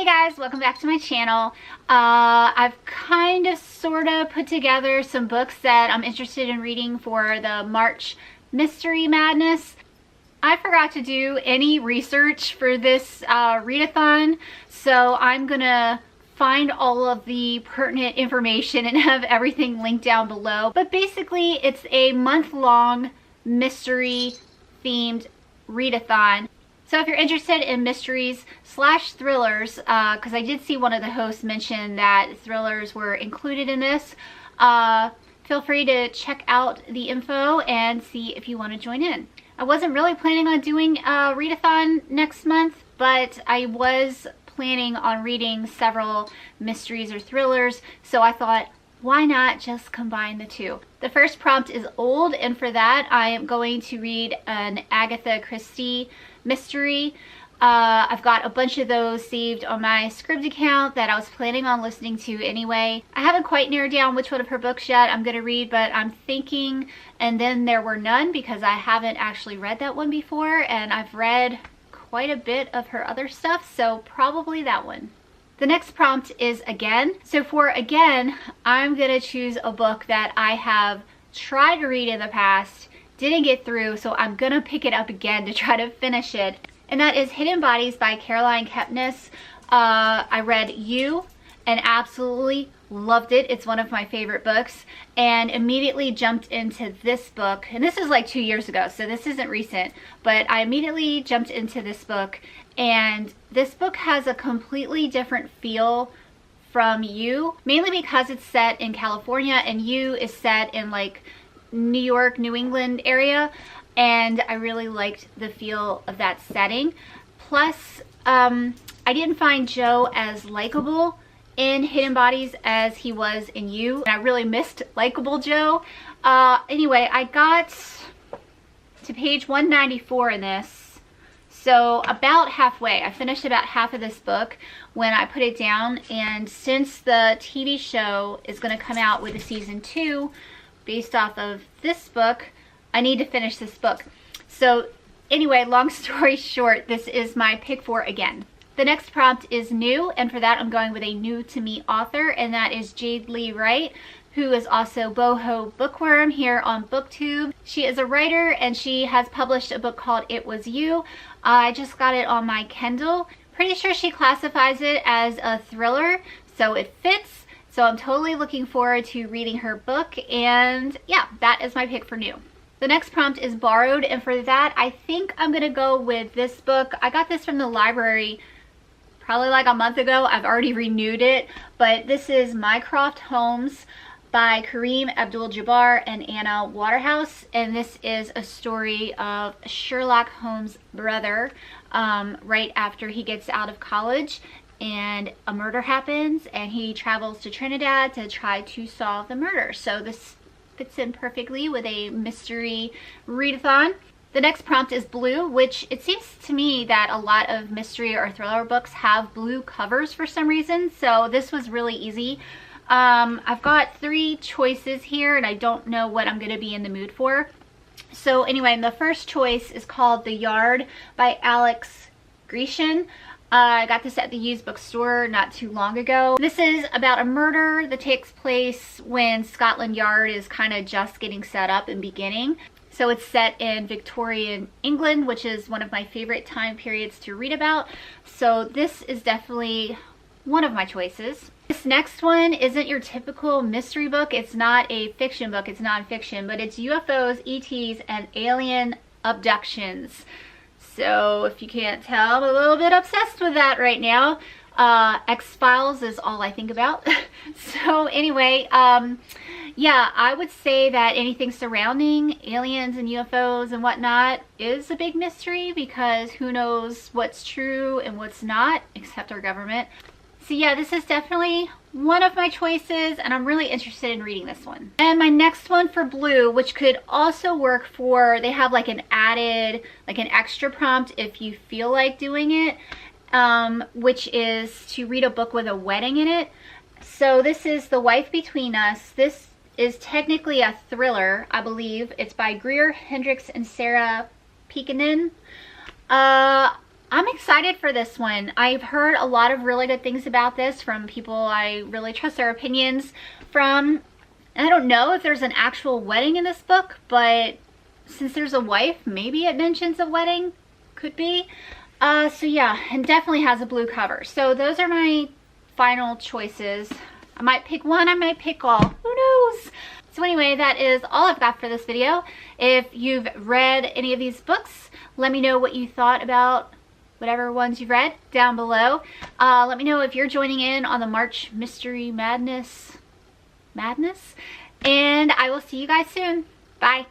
Hey guys, welcome back to my channel. I've kind of sort of put together some books that I'm interested in reading for the March Mystery Madness. I forgot to do any research for this readathon, so I'm gonna find all of the pertinent information and have everything linked down below. But basically, it's a month-long mystery themed readathon. So if you're interested in mysteries / thrillers, because I did see one of the hosts mention that thrillers were included in this, feel free to check out the info and see if you want to join in. I wasn't really planning on doing a readathon next month, but I was planning on reading several mysteries or thrillers, so I thought, why not just combine the two? The first prompt is old, and for that I am going to read an Agatha Christie mystery. I've got a bunch of those saved on my Scribd account that I was planning on listening to anyway. I haven't quite narrowed down which one of her books yet I'm going to read, but I'm thinking And Then There Were None, because I haven't actually read that one before, and I've read quite a bit of her other stuff, so probably that one. The next prompt is Again. So for Again, I'm going to choose a book that I have tried to read in the past, didn't get through, so I'm going to pick it up again to try to finish it. And that is Hidden Bodies by Caroline Kepnes. I read You and absolutely loved it. It's one of my favorite books, and immediately jumped into this book. And this is like 2 years ago, so this isn't recent, but I immediately jumped into this book, and this book has a completely different feel from You, mainly because it's set in California and You is set in like New York, New England area, and I really liked the feel of that setting. Plus, I didn't find Joe as likable in Hidden Bodies as he was in You. I really missed likable Joe. Anyway, I got to page 194 in this, so about halfway. I finished about half of this book when I put it down, and since the TV show is going to come out with a season 2 based off of this book, I need to finish this book. So anyway, long story short, this is my pick for Again. The next prompt is new, and for that I'm going with a new to me author, and that is Jade Lee Wright, who is also Boho Bookworm here on BookTube. She is a writer, and she has published a book called It Was You. I just got it on my Kindle. Pretty sure she classifies it as a thriller, so it fits. So I'm totally looking forward to reading her book, and yeah, that is my pick for new. The next prompt is borrowed, and for that I think I'm gonna go with this book. I got this from the library probably like a month ago. I've already renewed it, but this is Mycroft Holmes by Kareem Abdul-Jabbar and Anna Waterhouse, and this is a story of Sherlock Holmes' brother right after he gets out of college, and a murder happens, and he travels to Trinidad to try to solve the murder. So this fits in perfectly with a mystery readathon. The next prompt is blue, which it seems to me that a lot of mystery or thriller books have blue covers for some reason, so this was really easy. I've got 3 choices here, and I don't know what I'm going to be in the mood for. So anyway, the first choice is called The Yard by Alex Grecian. I got this at the used bookstore not too long ago. This is about a murder that takes place when Scotland Yard is kind of just getting set up and beginning. So it's set in Victorian England, which is one of my favorite time periods to read about. So this is definitely one of my choices. This next one isn't your typical mystery book. It's not a fiction book, it's nonfiction, but it's UFOs, ETs, and alien abductions. So if you can't tell, I'm a little bit obsessed with that right now. X-Files is all I think about. So anyway, yeah, I would say that anything surrounding aliens and UFOs and whatnot is a big mystery, because who knows what's true and what's not, except our government. So yeah, this is definitely one of my choices, and I'm really interested in reading this one. And my next one for blue, which could also work for, they have like an added, like an extra prompt if you feel like doing it, which is to read a book with a wedding in it. So this is The Wife Between Us. This is technically a thriller, I believe. It's by Greer Hendricks and Sarah Pekinen. I'm excited for this one. I've heard a lot of really good things about this from people I really trust their opinions from. And I don't know if there's an actual wedding in this book, but since there's a wife, maybe it mentions a wedding. Could be. So yeah, and definitely has a blue cover. So those are my final choices. I might pick one, I might pick all. Who knows? So anyway, that is all I've got for this video. If you've read any of these books, let me know what you thought about whatever ones you've read down below. Let me know if you're joining in on the March Mystery Madness. And I will see you guys soon. Bye.